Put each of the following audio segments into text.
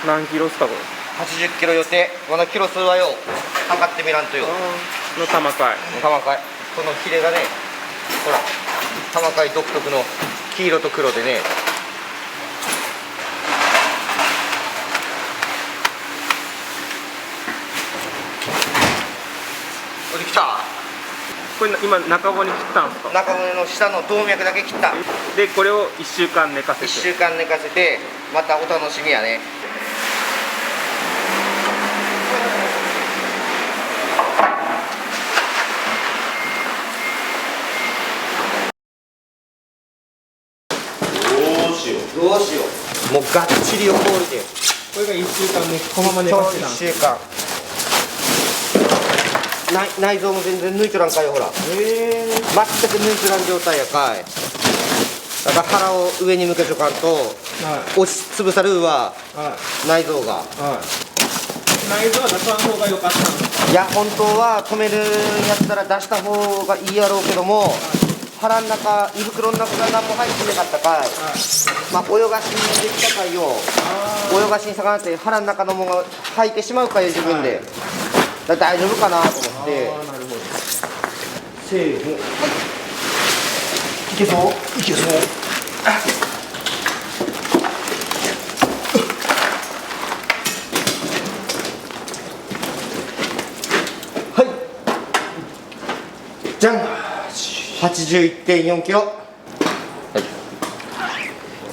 何キロっすかこれ。80キロ予定。このキロ数はよ測ってみらんとよ。の玉貝。玉貝。このヒレがね、ほら玉貝独特の黄色と黒でね。これ来た。これ今中骨切ったんですか。中骨の下の動脈だけ切った。でこれを1週間寝かせて。1週間寝かせて、またお楽しみやね。どうしよう。もうがっちり横折りで。これが1週間ね、このまま寝かせてたんです。1週間。内臓も全然抜いとらんかいよ、ほら。全く抜いとらん状態やかい。だから腹を上に向けとかんと、押しつぶされるわ、内臓が。内臓は出さん方が良かったんですか。いや、本当は止めるんやったら出した方がいいやろうけども、腹の中、胃袋の中が何も入ってなかったかい。まあ、泳がしにできたかいよ。泳がしに魚って腹の中のものが入ってしまうかよ、自分で。だ大丈夫かなと思って。せーの。いけそう？いけそう。はい。じゃん。81.4 キロ。はい。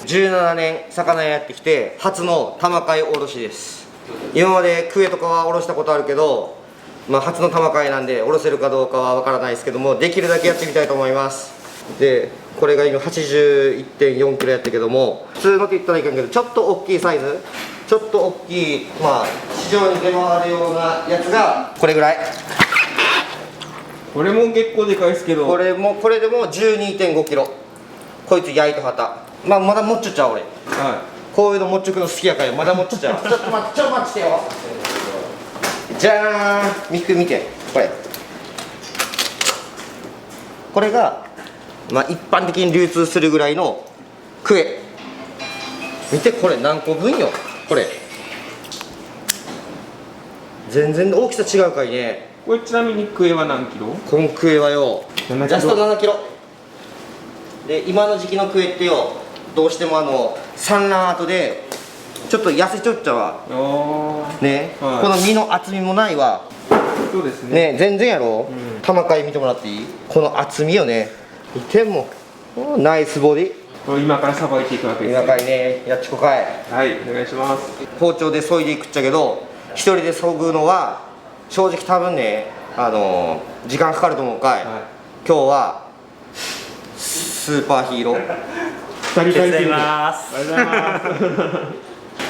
17年魚屋やってきて初の玉貝おろしです。今までクエとかはおろしたことあるけど、まあ、初の玉貝なんでおろせるかどうかはわからないですけども、できるだけやってみたいと思います。でこれが今 81.4 キロやったけども、普通のって言ったらいかんけどちょっと大きいサイズ、ちょっと大きい、まあ市場に出回るようなやつがこれぐらい。これも結構でかいですけど、これでも 12.5 キロ。こいつ焼いと旗。まあまだもっちょちゃう俺。こういうのもっちょくの好きやからよ。まだもっちょちゃう。ちょっと待ってよ。じゃーん。見てこれがまあ一般的に流通するぐらいのクエ。見てこれ何個分よ。これ全然大きさ違うかいね。これちなみにクエは何キロ？このクエはよジャスト7キロで、今の時期のクエってよ、どうしても産卵後でちょっと痩せちょっちゃわね、この身の厚みもないわ。そうですね。全然やろ。玉貝見てもらっていい？この厚みよね。見てもナイスボディ。これ今からさばいていくわけですね。今からね、やっちこかい。はい、お願いします。包丁で削いでいくっちゃけど、一人で削ぐのは正直多分ね、時間かかると思うかい。今日はスーパーヒーロー2人でます。ありがとうございます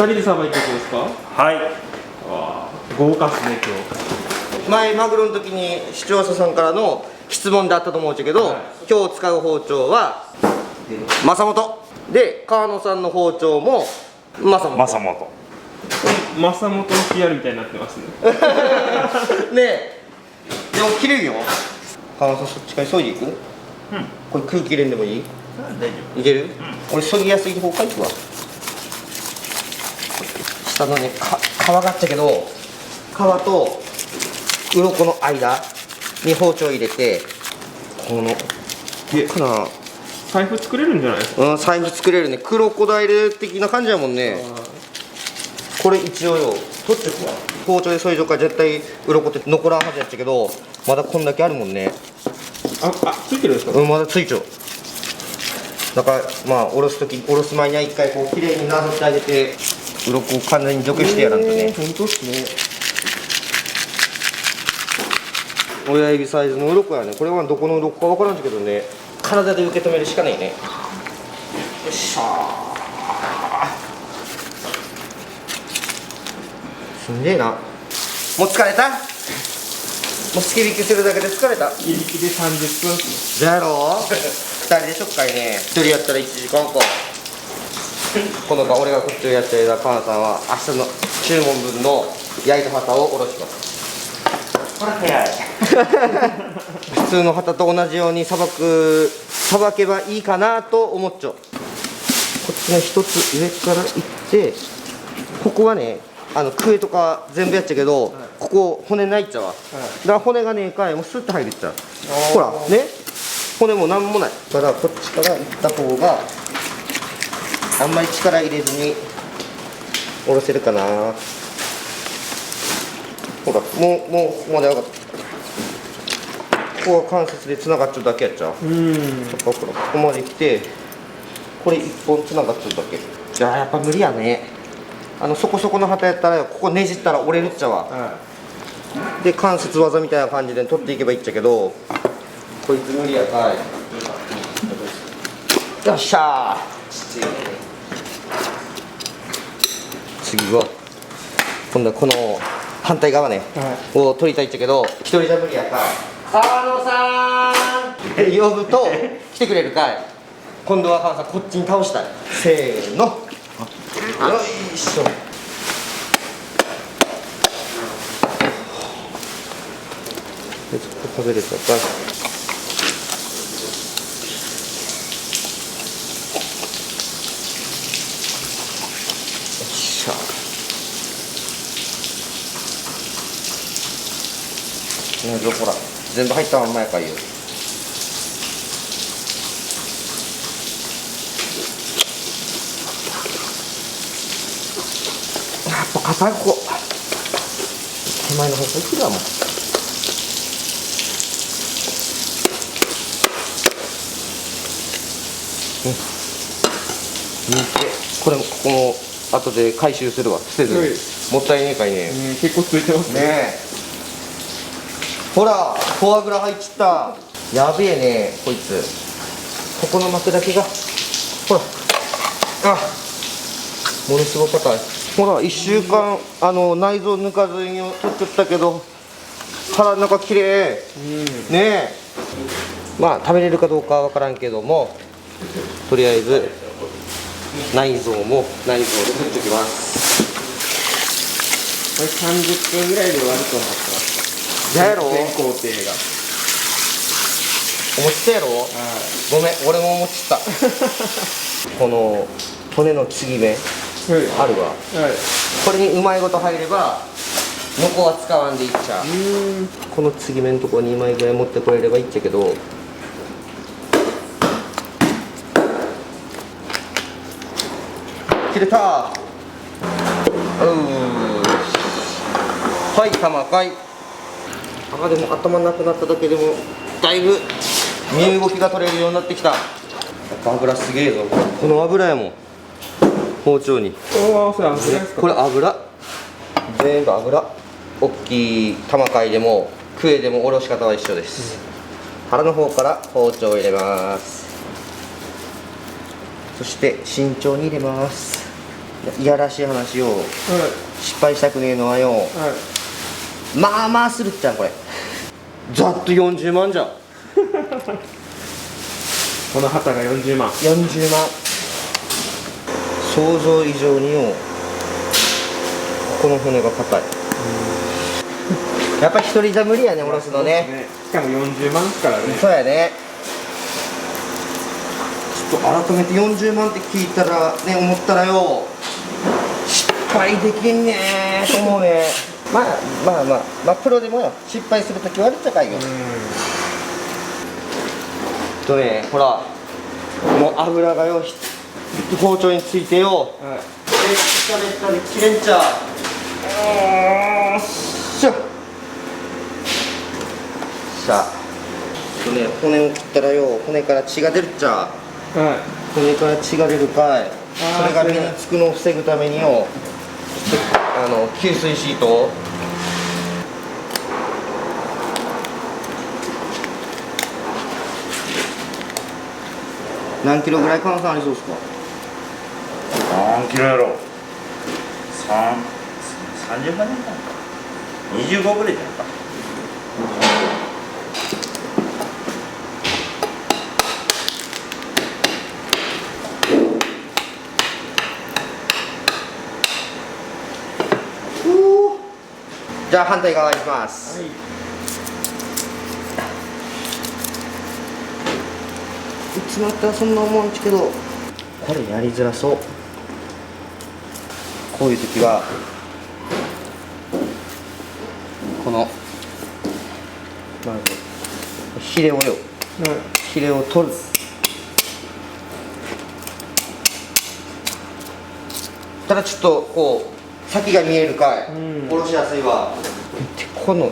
2人でさばいていくんですか？はい。豪華っすね今日。前マグロの時に視聴者さんからの質問であったと思うんだけど、今日使う包丁は正本で、川野さんの包丁も正本。正本。正本の PR みたいになってますねねえ、でも切れるよ。川野さんそっちから削いでいく？これ空気入れんでもいい？大丈いける？俺削ぎやすい方からいくわ。下のね、皮があっちゃけど、皮と鱗の間に包丁入れて、このかな、財布作れるんじゃないですか？財布作れるね。クロコダイル的な感じやもんね。これ一応よ、取っちゃくわ。包丁で削いとか絶対鱗って残らんはずやっちゃけど、まだこんだけあるもんね。ついてるんですか？まだついちゃう。だからまあおろす前には一回こう綺麗になぞってあげて、鱗を完全に除去してやらんとね。本当っすね。親指サイズの鱗やね。これはどこの鱗か分からんけどね、体で受け止めるしかないね。よっしゃー。すんげえな。もう疲れた？もう突き引きするだけで疲れた。切り引きで30分っすじゃろ2人でしょっかいね。1人やったら1時間か。この俺がこっちをやってる間、カナさんは明日の注文分の焼いた旗をおろします。これ早い。普通の旗と同じようにさばけばいいかなと思っちゃう。こっちの一つ上からいって、ここはねクエとか全部やっちゃうけど、ここ骨ないっちゃわ、だから骨がねえかいもうスッと入るっちゃう。ほらね、骨もなんもないから、こっちからいった方があんまり力入れずに下ろせるかな。ほらもうここまで上がった。ここは関節でつながっちゃうだけやっちゃう。ほらここまで来て、これ1本つながっちゃうだけ。じゃあやっぱ無理やね。そこそこの旗やったらここねじったら折れるっちゃわ、で関節技みたいな感じで取っていけばいいっちゃけど、こいつ無理やかい。よっしゃー。次は今度はこの反対側ね、を取りたいっちゃけど一人じゃ無理やかい。沢野さんって呼ぶと来てくれるかい。今度は川野さんこっちに倒したい。せーの、よいしょ。でちょっと食べれたか。ほら全部入ったまんまやから言う。やっぱ硬い。ここ手前の方がいいわもん。これもここも後で回収するわ、捨てずに、もったいねえかいね。結構ついてますね。ねえ、ほらフォアグラ入っちった。やべえねこいつ。ここの膜だけがほら、ものすごく硬い。ほら1週間内臓抜かずに取っちゃったけど腹の中きれい、ねえ。まあ食べれるかどうかは分からんけども、とりあえず内臓も内臓で取っておきます。これ30分ぐらいで終わると思ってます。だやろ、全工程が思ってたやろ。ごめん俺も思ってたこの骨の継ぎ目あるわ、これにうまいこと入ればノコは使わんでいっちゃう。この継ぎ目のところに2枚ぐらい持ってこれればいいっちゃけど、切れた。はい玉かい。でも頭なくなっただけでもだいぶ身動きが取れるようになってきた。やっぱ油すげえぞ。この油やもん、包丁に。これ油、全部油。大きい玉貝でもクエでもおろし方は一緒です。腹の方から包丁を入れます。そして慎重に入れます。いやらしい話を、失敗したくねえのはよ、まあまあするっちゃん。これざっと40万じゃんこの旗が40万。40万、想像以上によこの骨が硬い。やっぱ一人じゃ無理やね、おろすのね。しかも40万ですからね。そうやね。ちょっと改めて40万って聞いたらね、思ったらよ、失敗できんねーと思うね。まあプロでもよ失敗するときはあるっちゃかいよ。ほらもう油がよ包丁についてよ、めっちゃで切れんちゃう。しゃ骨を切ったらよ、骨から血が出るっちゃ。骨から血が出るかい。それが身につくのを防ぐためによ、吸水シートを何キロぐらい換算ありそうですか。何キロやろ。30万円か25ぐらいじゃないか。じゃあ反対側いきます。いつもやったらそんな思うんですけど、これやりづらそう。こういう時はこのまずヒレをよ、ヒレを取る。ただちょっとこう先が見えるかい、おろしやすいわ。でこの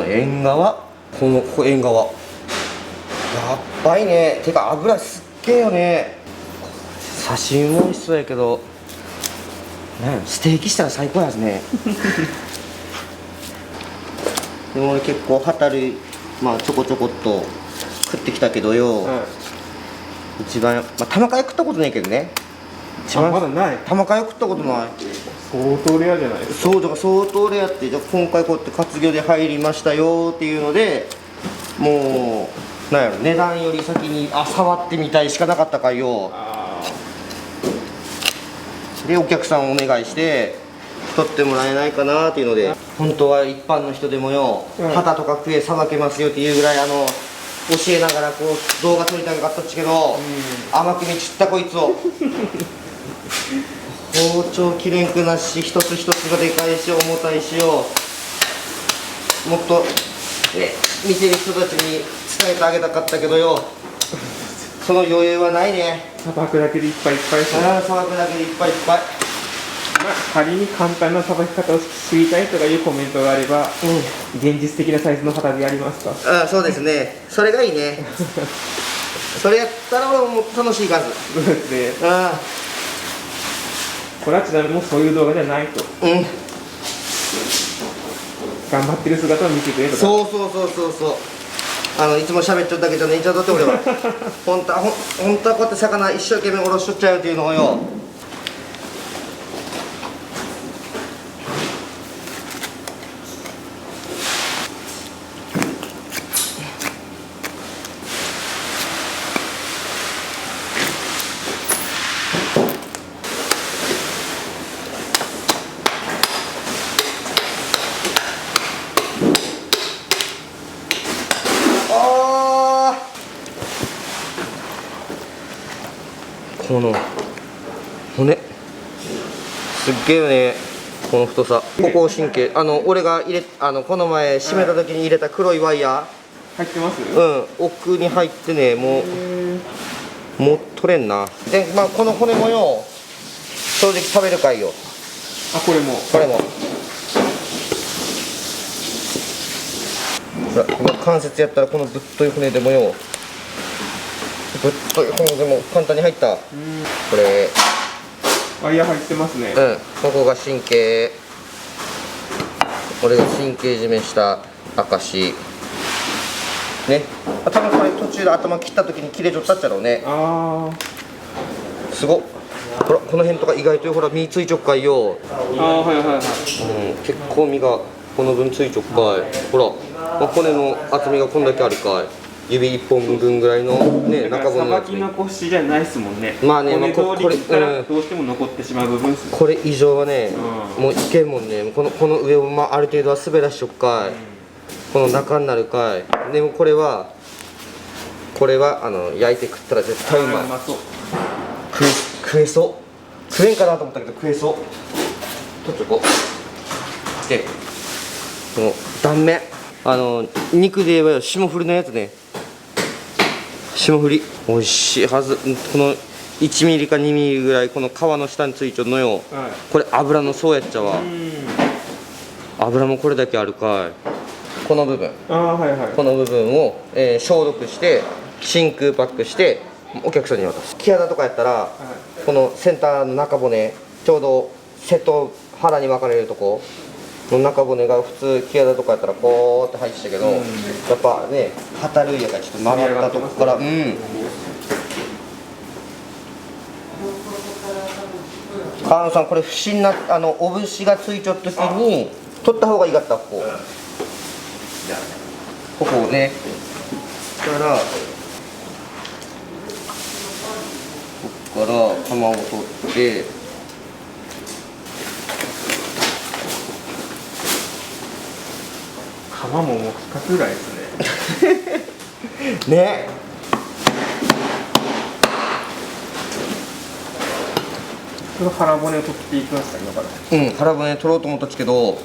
縁側、この縁側やっばいね。てか油すっげえよね。刺身も美味しそうやけど、ステーキしたら最高やつね。でも俺結構旗類まあちょこちょこっと食ってきたけどよ、一番まあ玉貝食ったことないけどね。一番まだない。玉貝食ったことない。相当レアじゃないですか。そうだから相当レアって。じゃあ今回こうやって活魚で入りましたよっていうので、もうなんやろ、値段より先に触ってみたいしかなかったかいよ。でお客さんお願いして取ってもらえないかなっていうので、本当は一般の人でもよ、旗とか食えさばけますよっていうぐらい教えながらこう動画撮りたかったっちけど、甘く見ちったこいつを。包丁きれんくなし、一つ一つがでかいし重たいしよ、もっと、見てる人たちに伝えてあげたかったけどよ、その余裕はないね。さばくだけでいっぱいいっぱいですね。さばくだけでいっぱいいっぱい。まあ、仮に簡単なさばき方を知りたいとかいうコメントがあれば、現実的なサイズの旗でやりますか。そうですね、それがいいね。それやったらもう楽しい数。そうですね。これはちなみにもうそういう動画じゃないと。頑張ってる姿を見てくれとか。そういつも喋っちゃっただけじゃねえんちゃうとって俺は。本当はこうやって魚一生懸命おろしとっちゃうっていうのをよ。この骨すっげえよね、この太さ。ここ神経、俺がこの前締めた時に入れた黒いワイヤー入ってます？奥に入ってね、もう取れんな。でまあこの骨もよ、正直食べるかいよ。これもほら、この関節やったらこのぶっとい骨でもよ、ぶっとい骨でも簡単に入った。これワイヤー入ってますね。ここが神経、俺が神経締めした証ね。多分これ途中で頭切った時に切れちゃったっちゃろうね。すごっ。ほらこの辺とか意外とほら身ついちょっかいよ。結構身がこの分ついちょっかい。ほら、骨の厚みがこんだけあるかい。指1本分ぐらいのね、中骨のさばき残しじゃないですもんね。まあね、骨通りったらどうしても残ってしまう部分ですね。これ以上はね、もういけんもんね。この上をある程度は滑らしとくかい。この中になるかい。でもこれは焼いて食ったら絶対うまい。食えそう。食えんかなと思ったけど食えそう。取っとこう。でこの断面、肉で言えばよ、霜降りのやつね。霜降り美味しいはず。この1ミリか2ミリぐらいこの皮の下についちゃうのよ。これ油の層やっちゃわ。油もこれだけあるかい。この部分、この部分を、消毒して真空パックしてお客さんに渡す。キハダとかやったら、このセンターの中骨、ちょうど背と腹に分かれるとこの中骨が普通キハダとかやったらこうって入ってたけど、やっぱね旗類やからちょっと曲がったとこから川野さん、これ不審なお節がついちゃった時に取った方がいいかった。ここをね、そしたらここから玉を取って、皮ももう2つぐらいですね。ね。その腹骨を取っていきますか、今から。腹骨取ろうと思ったんですけど、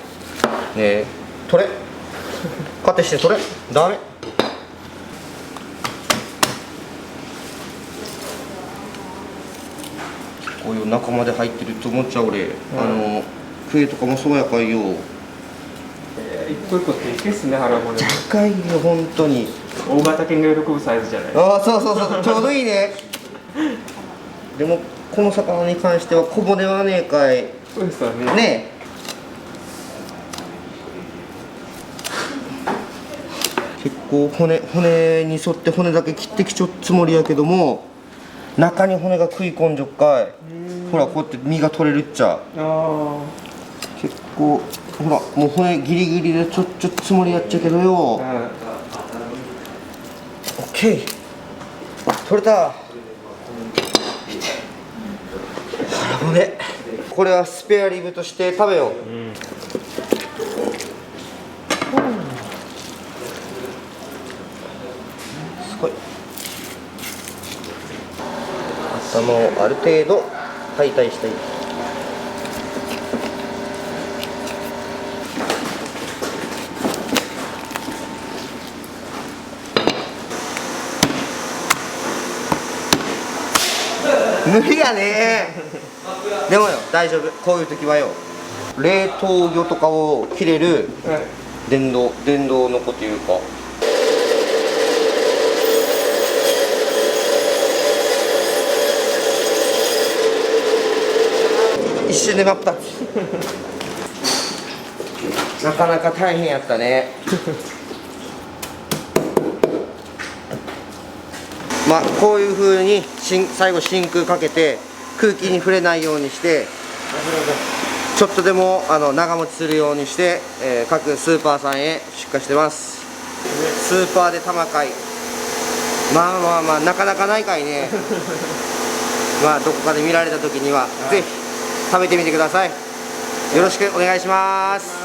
ね、取れカテして取れダメ。こういう中まで入ってると思っちゃう俺、クエとかもそうやかいよ。一個一個っていけっすね、腹骨。高いよ本当に。大型犬が喜ぶサイズじゃない。ああそうそうそう、ちょうどいいね。でもこの魚に関しては小骨はねえかい。そうですよね。ねえ、結構骨に沿って骨だけ切ってきちょっつもりやけども、中に骨が食い込んじょっかい。ほらこうやって身が取れるっちゃ。あ結構ほらもう骨ギリギリでちょっつもりやっちゃけどよ。あ。オッケー取れた。腹骨、これはスペアリブとして食べよう。すごい。頭をある程度解体したい。無理やね。でもよ大丈夫、こういう時はよ冷凍魚とかを切れるはい。電動の子というか、一瞬で真っ二つ。なかなか大変やったね。まあこういう風に最後真空かけて空気に触れないようにして、ちょっとでも長持ちするようにして、各スーパーさんへ出荷してます。スーパーで玉貝、まあなかなかないかいね。まあどこかで見られた時には、ぜひ食べてみてください。よろしくお願いします。